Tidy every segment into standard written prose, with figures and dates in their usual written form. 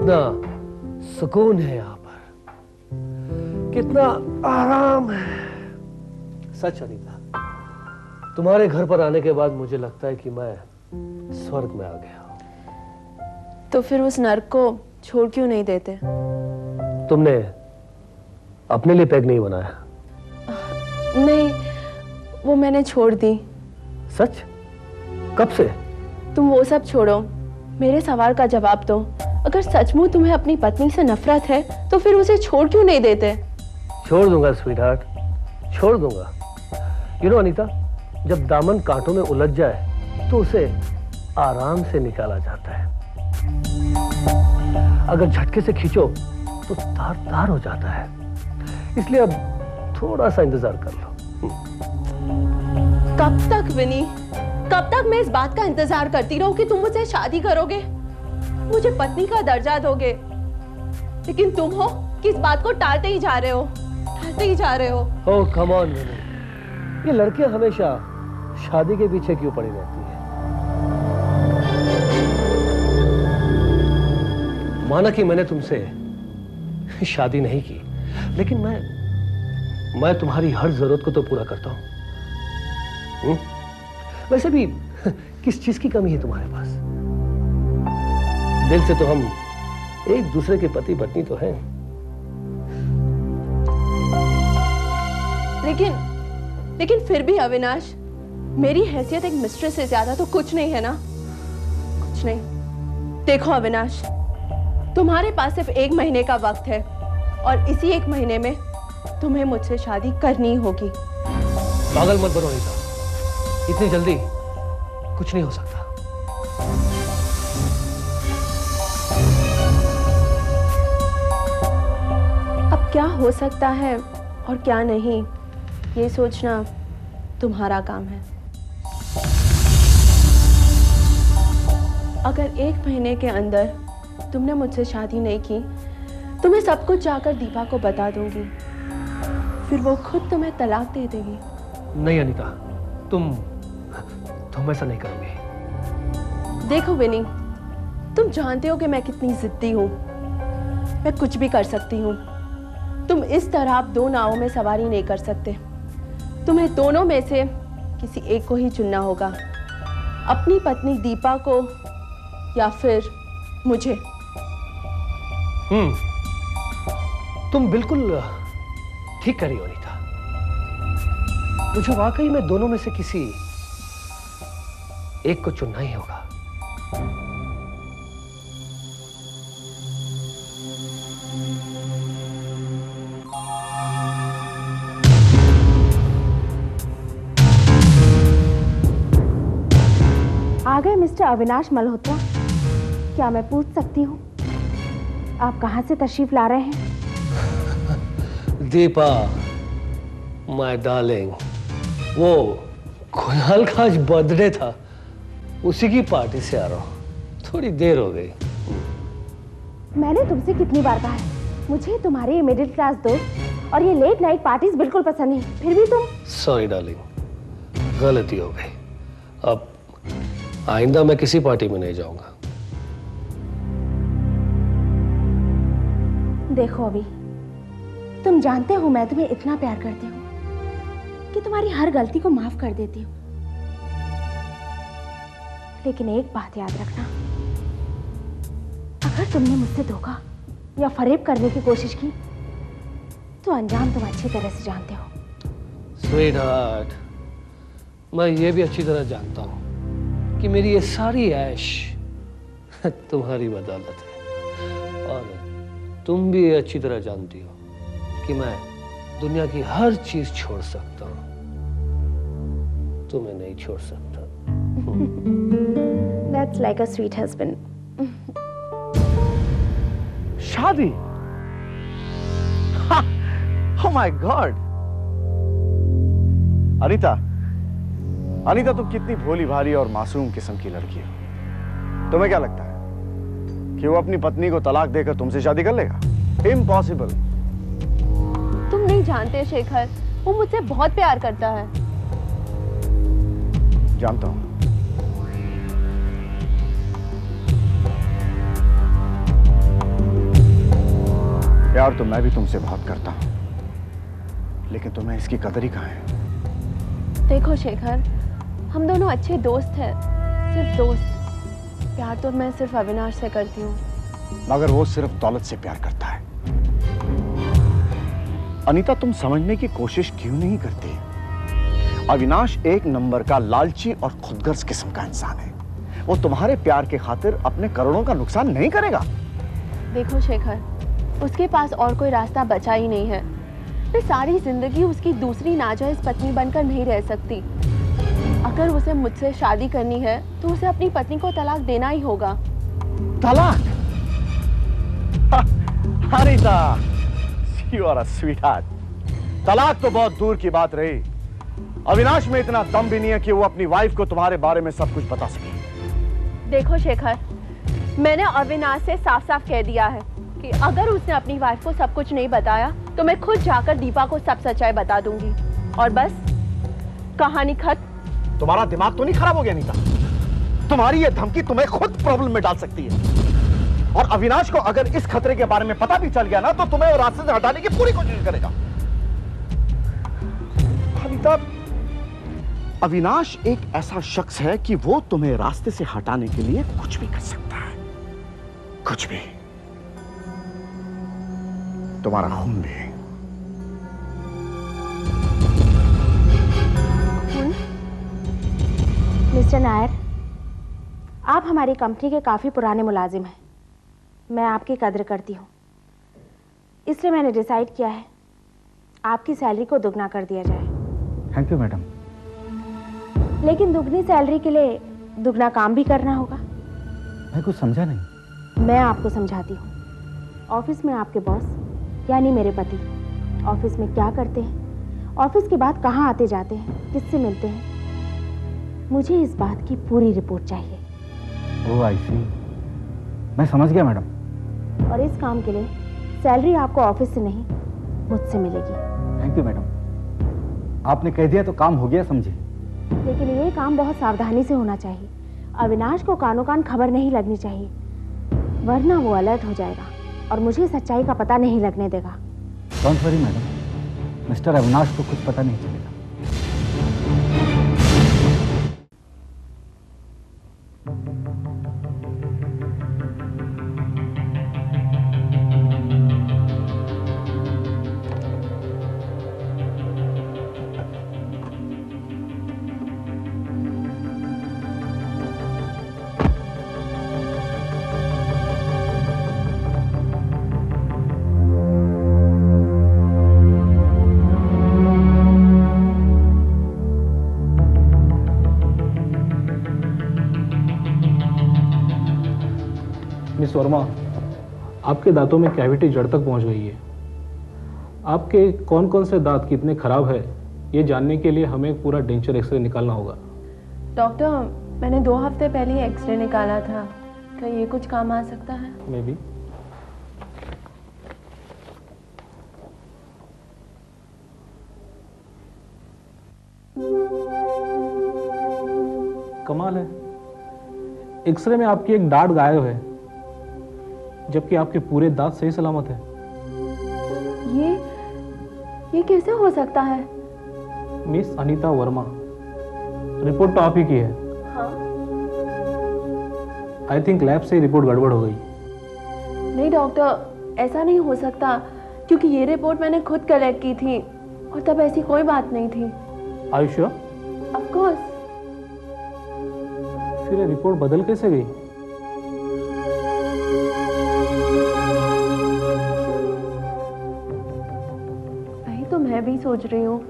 कितना सुकून है यहाँ पर, कितना आराम है। सच अनीता, तुम्हारे घर पर आने के बाद मुझे लगता है कि मैं स्वर्ग में आ गया हूं। तो फिर उस नर्क को छोड़ क्यों नहीं देते? तुमने अपने लिए पैग नहीं बनाया? नहीं, वो मैंने छोड़ दी। सच? कब से? तुम वो सब छोड़ो, मेरे सवाल का जवाब दो। अगर सचमुच तुम्हें अपनी पत्नी से नफरत है तो फिर उसे छोड़ क्यों नहीं देते? छोड़ दूंगा स्वीटहार्ट, छोड़ दूंगा। यू नो अनीता, जब दामन कांटों में उलझ जाए तो उसे आराम से निकाला जाता है। अगर झटके से खींचो तो तार तार हो जाता है। इसलिए अब थोड़ा सा इंतजार कर लो। कब तक विनी, कब तक मैं इस बात का इंतजार करती रहूं कि तुम मुझसे शादी करोगे, मुझे पत्नी का दर्जा दोगे? लेकिन तुम हो कि इस बात को टालते ही जा रहे हो, टालते ही जा रहे हो। ओह कम ऑन विनी, ये लड़कियां हमेशा शादी के पीछे क्यों पड़ी रहती है? माना कि मैंने तुमसे शादी नहीं की, लेकिन मैं तुम्हारी हर जरूरत को तो पूरा करता हूं। वैसे भी किस चीज की कमी है तुम्हारे पास? दिल से तो हम एक दूसरे के पति पत्नी तो हैं। लेकिन फिर भी अविनाश, मेरी हैसियत एक मिस्ट्रेस से ज्यादा तो कुछ नहीं है ना? कुछ नहीं। देखो अविनाश, तुम्हारे पास सिर्फ 1 महीने का वक्त है और इसी 1 महीने में तुम्हें मुझसे शादी करनी होगी। पागल मत बनो अनीता, इतनी जल्दी कुछ नहीं हो सकता। अब क्या हो सकता है और क्या नहीं, ये सोचना तुम्हारा काम है। अगर 1 महीने के अंदर तुमने मुझसे शादी नहीं की तो मैं सब कुछ जाकर दीपा को बता दूंगी, फिर वो खुद तुम्हें तलाक दे देगी। नहीं अनीता, तुम ऐसा नहीं करोगे। देखो विनी, तुम जानते हो कि मैं कितनी जिद्दी हूँ, मैं कुछ भी कर सकती हूँ। तुम इस तरह आप 2 नावों में सवारी नहीं कर सकते। तुम्हें दोनों में से किसी एक को ही चुनना होगा, अपनी पत्नी दीपा को या फिर मुझे। तुम बिल्कुल ठीक कर रही हो अनीता। मुझे वाकई में दोनों में से किसी एक को चुनना ही होगा। आ गए मिस्टर अविनाश मल्होत्रा। क्या मैं पूछ सकती हूँ आप कहाँ से तशरीफ ला रहे हैं? दीपा, माय डार्लिंग, वो खुयाल का आज बर्थडे था, उसी की पार्टी से आ रहा हूँ। थोड़ी देर हो गई। मैंने तुमसे कितनी बार कहा है, मुझे तुम्हारे मिडिल क्लास दोस्त और ये लेट नाइट पार्टीज बिल्कुल पसंद नहीं, फिर भी तुम। सॉरी डार्लिंग, गलती हो गई। अब आइंदा मैं किसी पार्टी में नहीं जाऊंगा। देखो अभी, तुम जानते हो मैं तुम्हें इतना प्यार करती हूँ कि तुम्हारी हर गलती को माफ कर देती हूँ। लेकिन एक बात याद रखना, अगर तुमने मुझसे धोखा या फरेब करने की कोशिश की तो अंजाम तुम अच्छी तरह से जानते हो। स्वीट हार्ट, मैं ये भी अच्छी तरह जानता हूँ कि मेरी ये सारी ऐश तुम्हारी बदौलत है, और तुम भी ये अच्छी तरह जानती हो कि मैं दुनिया की हर चीज छोड़ सकता हूँ, तुम्हें नहीं छोड़ सकता। That's like a sweet husband. शादी? Oh my God! अनीता तुम कितनी भोली भाली और मासूम किस्म की लड़की हो। तुम्हें क्या लगता है कि वो अपनी पत्नी को तलाक देकर तुमसे शादी कर लेगा? इम्पॉसिबल। तुम नहीं जानते शेखर, वो मुझसे बहुत प्यार करता है। जानता हूं। प्यार तो मैं भी तुमसे बहुत करता हूं, लेकिन तुम्हें इसकी कदर ही कहाँ है? देखो शेखर, हम दोनों अच्छे दोस्त हैं, सिर्फ दोस्त। प्यार तो मैं सिर्फ अविनाश से करती हूँ। मगर वो सिर्फ दौलत से प्यार करता है। अनीता, तुम समझने की कोशिश क्यों नहीं करती? अविनाश एक नंबर का लालची और खुदगर्ज किस्म का इंसान है। वो तुम्हारे प्यार के खातिर अपने करोड़ों का नुकसान नहीं करेगा। देखो शेखर, उसके पास और कोई रास्ता बचा ही नहीं है। मैं सारी जिंदगी उसकी दूसरी नाजायज पत्नी बनकर नहीं रह सकती। अगर उसे मुझसे शादी करनी है तो उसे अपनी पत्नी को तलाक देना ही होगा। तलाक? Anita, you are a sweetheart। तलाक तो बहुत दूर की बात रही। अविनाश में इतना दम भी नहीं है कि वो अपनी वाइफ को तुम्हारे बारे में सब कुछ बता सके। देखो शेखर, मैंने अविनाश से साफ साफ कह दिया है कि अगर उसने अपनी वाइफ को सब कुछ नहीं बताया तो मैं खुद जाकर दीपा को सब सच्चाई बता दूंगी और बस कहानी खत्म। तुम्हारा दिमाग तो नहीं खराब हो गया अनीता? तुम्हारी ये धमकी तुम्हें खुद प्रॉब्लम में डाल सकती है। और अविनाश को अगर इस खतरे के बारे में पता भी चल गया ना तो तुम्हें वो रास्ते से हटाने की पूरी कोशिश करेगा। अनीता, अविनाश एक ऐसा शख्स है कि वो तुम्हें रास्ते से हटाने के लिए कुछ भी कर सकता है, कुछ भी। तुम्हारा खून भी। मिस्टर नायर, आप हमारी कंपनी के काफ़ी पुराने मुलाजिम हैं। मैं आपकी कदर करती हूँ, इसलिए मैंने डिसाइड किया है आपकी सैलरी को दुगना कर दिया जाए। Thank you madam. लेकिन दुगनी सैलरी के लिए दुगना काम भी करना होगा। मैं कुछ समझा नहीं। मैं आपको समझाती हूँ। ऑफिस में आपके बॉस यानी मेरे पति ऑफिस में क्या करते हैं, ऑफिस के बाद कहाँ आते जाते हैं, किससे मिलते हैं, मुझे इस बात की पूरी रिपोर्ट चाहिए। ओह आई सी, मैं समझ गया मैडम। और इस काम के लिए सैलरी आपको ऑफिस से नहीं मुझसे मिलेगी। थैंक यू मैडम, आपने कह दिया तो काम हो गया समझे। लेकिन ये काम बहुत सावधानी से होना चाहिए। अविनाश को कानो कान खबर नहीं लगनी चाहिए, वरना वो अलर्ट हो जाएगा और मुझे सच्चाई का पता नहीं लगने देगा। Don't worry madam, mister Avinash को कुछ पता नहीं चलेगा। मिस वर्मा, आपके दांतों में कैविटी जड़ तक पहुंच गई है। आपके कौन कौन से दांत कितने खराब है ये जानने के लिए हमें पूरा डेंचर एक्सरे निकालना होगा। डॉक्टर, मैंने 2 हफ्ते पहले एक्सरे निकाला था, क्या ये कुछ काम आ सकता है? May be. कमाल है, एक्सरे में आपकी एक डांट गायब है जबकि आपके पूरे दांत सही सलामत है। ये कैसे हो सकता है? मिस अनीता वर्मा, रिपोर्ट तो आप ही की है। हाँ? आई थिंक लैब से रिपोर्ट गड़बड़ हो गई। नहीं डॉक्टर, ऐसा नहीं हो सकता क्योंकि ये रिपोर्ट मैंने खुद कलेक्ट की थी और तब ऐसी कोई बात नहीं थी। Are you sure? Of course. फिर ये रिपोर्ट बदल कैसे गई? तो मैं भी सोच रही हूँ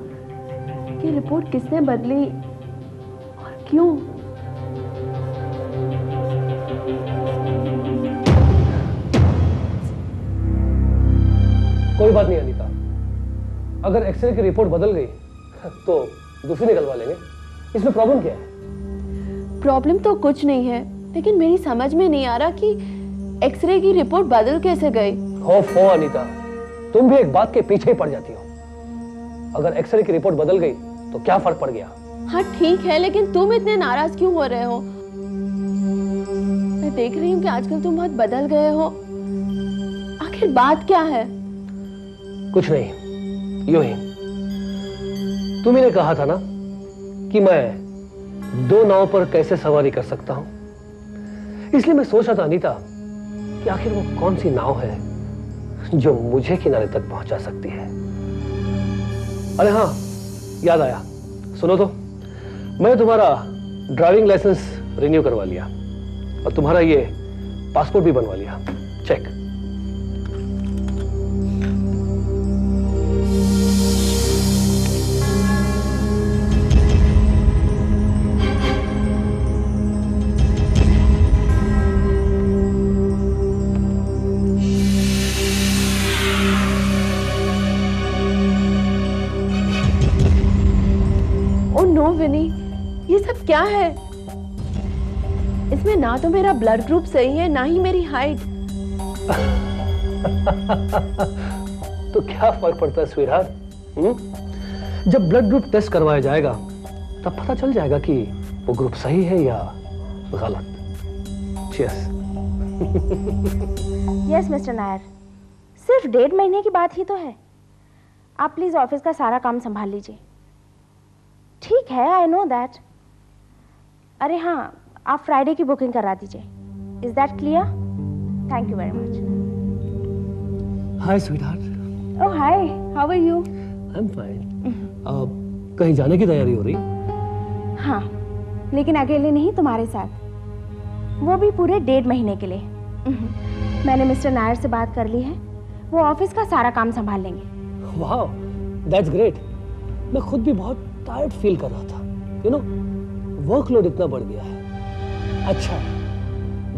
कि रिपोर्ट किसने बदली और क्यों। कोई बात नहीं अनीता, अगर एक्सरे की रिपोर्ट बदल गई तो दूसरी निकलवा लेंगे। इसमें प्रॉब्लम क्या है? प्रॉब्लम तो कुछ नहीं है, लेकिन मेरी समझ में नहीं आ रहा कि एक्सरे की रिपोर्ट बदल कैसे गई। हो अनीता, तुम भी एक बात के पीछे ही पड़ जाती हो। अगर एक्सरे की रिपोर्ट बदल गई तो क्या फर्क पड़ गया? हाँ ठीक है, लेकिन तुम इतने नाराज क्यों हो रहे हो? मैं देख रही हूँ कि आजकल तुम बहुत बदल गए हो। आखिर बात क्या है? कुछ नहीं, यूं ही। तुम्ही ने कहा था ना कि मैं 2 नाव पर कैसे सवारी कर सकता हूं, इसलिए मैं सोच रहा था अनीता कि आखिर वो कौन सी नाव है जो मुझे किनारे तक पहुंचा सकती है। अरे हाँ, याद आया, सुनो तो, मैंने तुम्हारा ड्राइविंग लाइसेंस रिन्यू करवा लिया और तुम्हारा ये पासपोर्ट भी बनवा लिया। चेक। ओ नो विनी, ये सब क्या है? इसमें ना तो मेरा ब्लड ग्रुप सही है, ना ही मेरी हाइट। तो क्या फर्क पड़ता है स्वीटहार्ट? जब ब्लड ग्रुप टेस्ट करवाया जाएगा तब पता चल जाएगा कि वो ग्रुप सही है या गलत। चीयर्स। यस मिस्टर नायर, सिर्फ 1.5 महीने की बात ही तो है। आप प्लीज ऑफिस का सारा काम संभाल लीजिए। ठीक है, आई नो दैट। अरे हाँ, आप फ्राइडे की बुकिंग करा दीजिए। Is that clear? Thank you very much. Hi sweetheart. Oh hi, how are you? I am fine. कहीं जाने की तैयारी हो रही? हाँ, लेकिन अकेले नहीं, तुम्हारे साथ, वो भी पूरे 1.5 महीने के लिए। मैंने मिस्टर नायर से बात कर ली है, वो ऑफिस का सारा काम संभाल लेंगे। वाह, दैट्स ग्रेट। मैं खुद भी बहुत टायर्ड फील कर रहा था, यू नो, वर्कलोड इतना बढ़ गया है। अच्छा,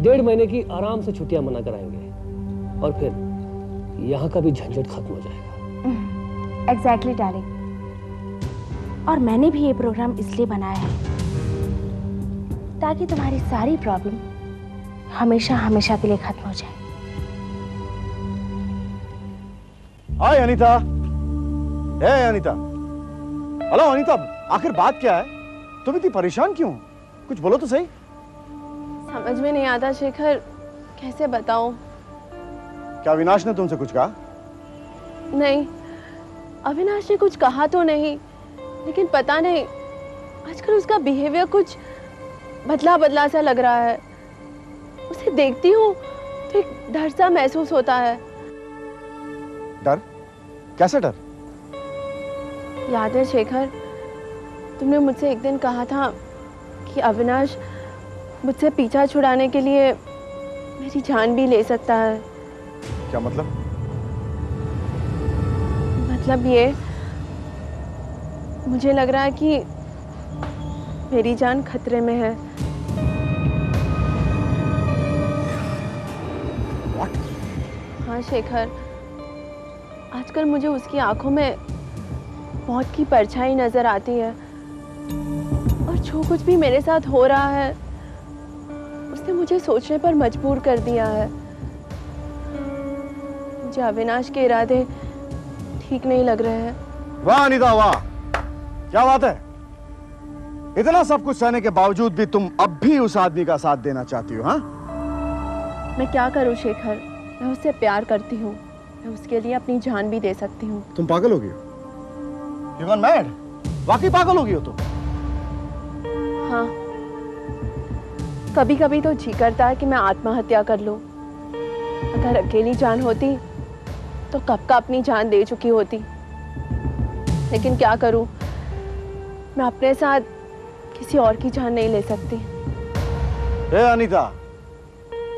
1.5 महीने की आराम से छुट्टियां मना कराएंगे और फिर यहाँ का भी झंझट खत्म हो जाएगा। Exactly darling. और मैंने भी ये प्रोग्राम इसलिए बनाया है ताकि तुम्हारी सारी प्रॉब्लम हमेशा हमेशा के लिए खत्म हो जाए। हाय अनीता। हे अनीता। हेलो अनीता, आखिर बात क्या है? तुम इतनी परेशान क्यों? कुछ बोलो तो सही। समझ में नहीं आता शेखर, कैसे बताऊं? क्या अविनाश ने तुमसे कुछ कहा? नहीं, अविनाश ने कुछ कहा तो नहीं, लेकिन पता नहीं आजकल उसका बिहेवियर कुछ बदला बदला सा लग रहा है। उसे देखती हूँ तो एक डर सा महसूस होता है। डर? कैसे डर? याद है शेखर, तुमने मुझसे एक दिन कहा था कि अविनाश मुझसे पीछा छुड़ाने के लिए मेरी जान भी ले सकता है। क्या मतलब? मतलब ये, मुझे लग रहा है कि मेरी जान खतरे में है। What? हाँ शेखर, आजकल मुझे उसकी आंखों में मौत की परछाई नजर आती है और जो कुछ भी मेरे साथ हो रहा है उसने मुझे सोचने पर मजबूर कर दिया है। मुझे अविनाश के इरादे ठीक नहीं लग रहे हैं। वाह अनीता वाह, क्या बात है। इतना सब कुछ सहने के बावजूद भी तुम अब भी उस आदमी का साथ देना चाहती हो? हाँ, मैं क्या करूं शेखर, मैं उससे प्यार करती हूँ, मैं उसके लिए अपनी जान भी दे सकती हूँ। तुम पागल हो गई हो? You gone mad? वाकई पागल हो गई हो तुम? हाँ, कभी कभी तो जी करता है कि मैं आत्महत्या कर लूं। अगर अकेली जान होती तो कब का अपनी जान दे चुकी होती, लेकिन क्या करूं, मैं अपने साथ किसी और की जान नहीं ले सकती। हे अनीता,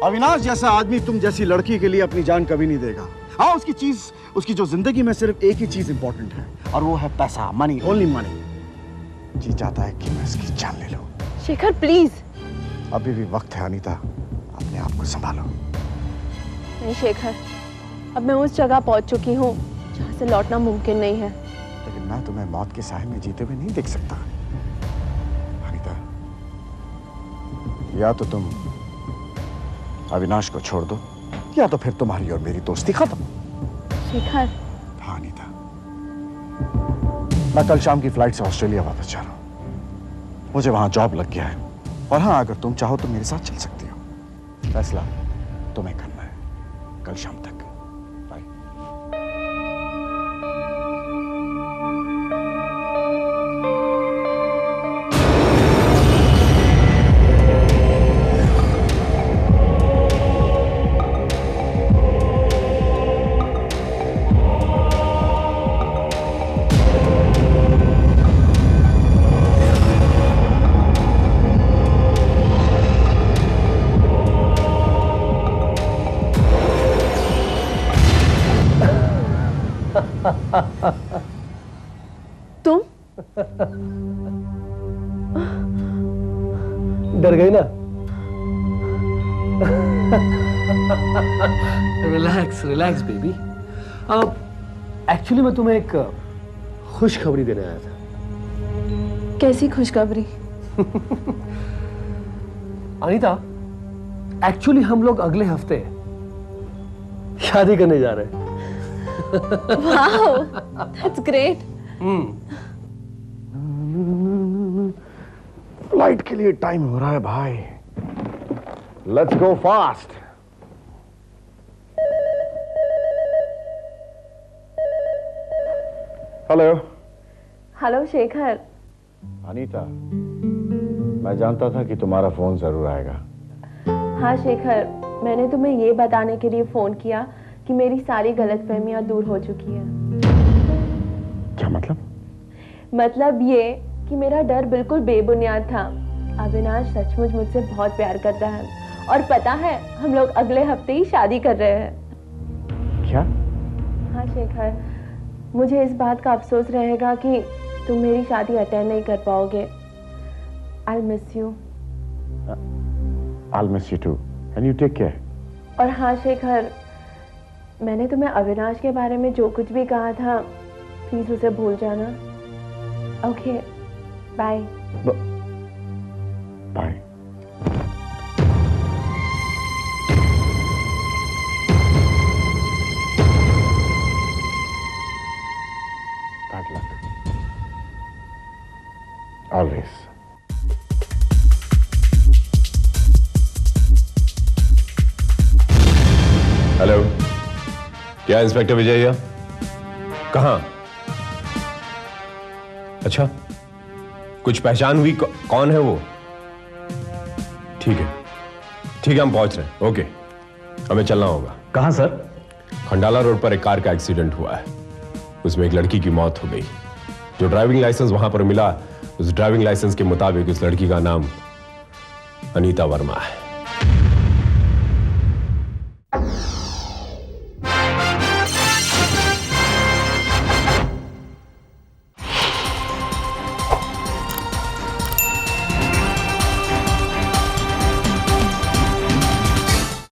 अविनाश जैसा आदमी तुम जैसी लड़की के लिए अपनी जान कभी नहीं देगा। हाँ, उसकी जो जिंदगी में सिर्फ एक ही चीज इंपॉर्टेंट है और वो है पैसा, मनी, ओनली मनी। जी चाहता है कि मैं इसकी जान ले लूं। शेखर प्लीज। अभी भी वक्त है अनीता, अपने आप को संभालो। नहीं शेखर, अब मैं उस जगह पहुंच चुकी हूँ जहाँ से लौटना मुमकिन नहीं है। लेकिन मैं तुम्हें मौत के साए में जीते हुए नहीं देख सकता अनीता। या तो तुम अविनाश को छोड़ दो या तो फिर तुम्हारी और मेरी दोस्ती खत्म। शेखर। हाँ अनीता, मैं कल शाम की फ्लाइट से ऑस्ट्रेलिया वापस जा रहा हूं। मुझे वहां जॉब लग गया है और हाँ, अगर तुम चाहो तो मेरे साथ चल सकती हो। फैसला तुम्हें करना है, कल शाम तक। बाय। डर गई ना? Relax relax baby. अब एक्चुअली मैं तुम्हें एक खुशखबरी देने आया था। कैसी खुशखबरी? अनीता, एक्चुअली हम लोग अगले हफ्ते शादी करने जा रहे हैं। Wow, that's great. फ्लाइट के लिए टाइम हो रहा है भाई। Let's go fast. Hello. Hello Shekhar. Anita, मैं जानता था कि तुम्हारा फोन जरूर आएगा। हाँ शेखर, मैंने तुम्हें ये बताने के लिए फोन किया कि मेरी सारी गलतफहमियां दूर हो चुकी हैं। क्या मतलब? मतलब ये कि मेरा डर बिल्कुल बेबुनियाद था। अविनाश सचमुच मुझसे बहुत प्यार करता है और पता है हम लोग अगले हफ्ते ही शादी कर रहे हैं। क्या? हाँ शेखर, मुझे इस बात का अफसोस रहेगा कि तुम मेरी शादी अटेंड नहीं कर पाओगे। I'll miss you. I'll miss you too. And you take care. और हाँ शेखर, मैंने तुम्हें अविनाश के बारे में जो कुछ भी कहा था प्लीज उसे भूल जाना। Okay, bye. Bye. Bad luck. Always. Hello, क्या इंस्पेक्टर विजय? कहाँ? अच्छा, कुछ पहचान हुई? कौन है वो? ठीक है, हम पहुंच रहे हैं। ओके, हमें चलना होगा। कहाँ सर? खंडाला रोड पर एक कार का एक्सीडेंट हुआ है। उसमें एक लड़की की मौत हो गई। जो ड्राइविंग लाइसेंस वहां पर मिला, उस ड्राइविंग लाइसेंस के मुताबिक उस लड़की का नाम अनीता वर्मा है।